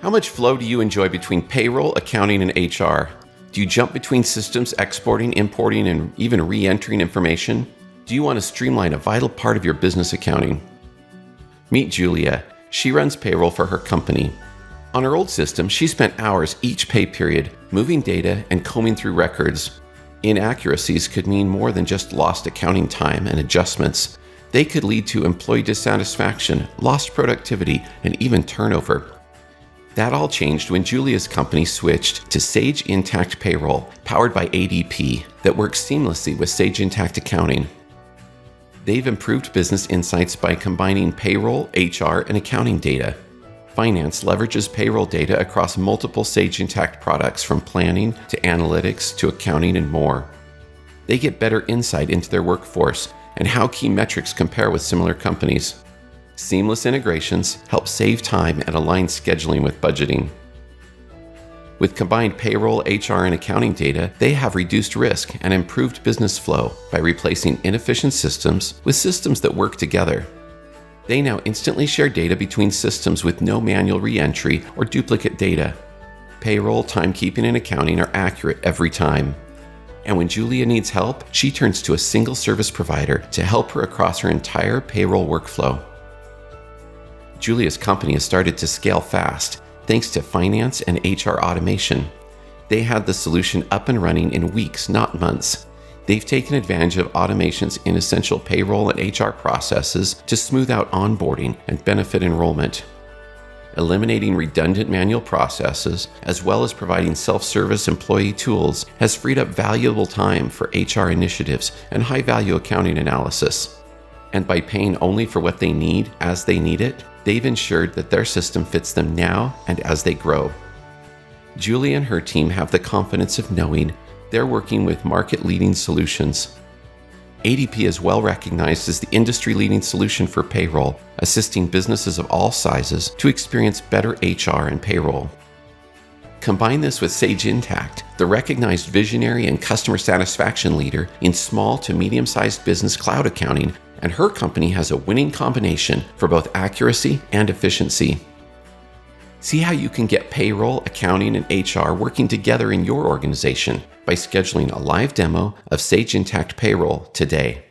How much flow do you enjoy between payroll, accounting, and HR? Do you jump between systems, exporting, importing, and even re-entering information? Do you want to streamline a vital part of your business accounting? Meet Julia. She runs payroll for her company. On her old system, she spent hours each pay period moving data and combing through records. Inaccuracies could mean more than just lost accounting time and adjustments. They could lead to employee dissatisfaction, lost productivity, and even turnover. That all changed when Julia's company switched to Sage Intacct Payroll, powered by ADP, that works seamlessly with Sage Intacct Accounting. They've improved business insights by combining payroll, HR, and accounting data. Finance leverages payroll data across multiple Sage Intacct products, from planning to analytics to accounting and more. They get better insight into their workforce and how key metrics compare with similar companies. Seamless integrations help save time and align scheduling with budgeting. With combined payroll, HR, and accounting data, they have reduced risk and improved business flow by replacing inefficient systems with systems that work together. They now instantly share data between systems with no manual re-entry or duplicate data. Payroll, timekeeping, and accounting are accurate every time. And when Julia needs help, she turns to a single service provider to help her across her entire payroll workflow. Julia's company has started to scale fast, thanks to finance and HR automation. They had the solution up and running in weeks, not months. They've taken advantage of automations in essential payroll and HR processes to smooth out onboarding and benefit enrollment. Eliminating redundant manual processes, as well as providing self-service employee tools, has freed up valuable time for HR initiatives and high-value accounting analysis. And by paying only for what they need as they need it, they've ensured that their system fits them now and as they grow. Julie and her team have the confidence of knowing they're working with market-leading solutions. ADP is well recognized as the industry-leading solution for payroll, assisting businesses of all sizes to experience better HR and payroll. Combine this with Sage Intacct, the recognized visionary and customer satisfaction leader in small to medium-sized business cloud accounting, and her company has a winning combination for both accuracy and efficiency. See how you can get payroll, accounting, and HR working together in your organization by scheduling a live demo of Sage Intacct Payroll today.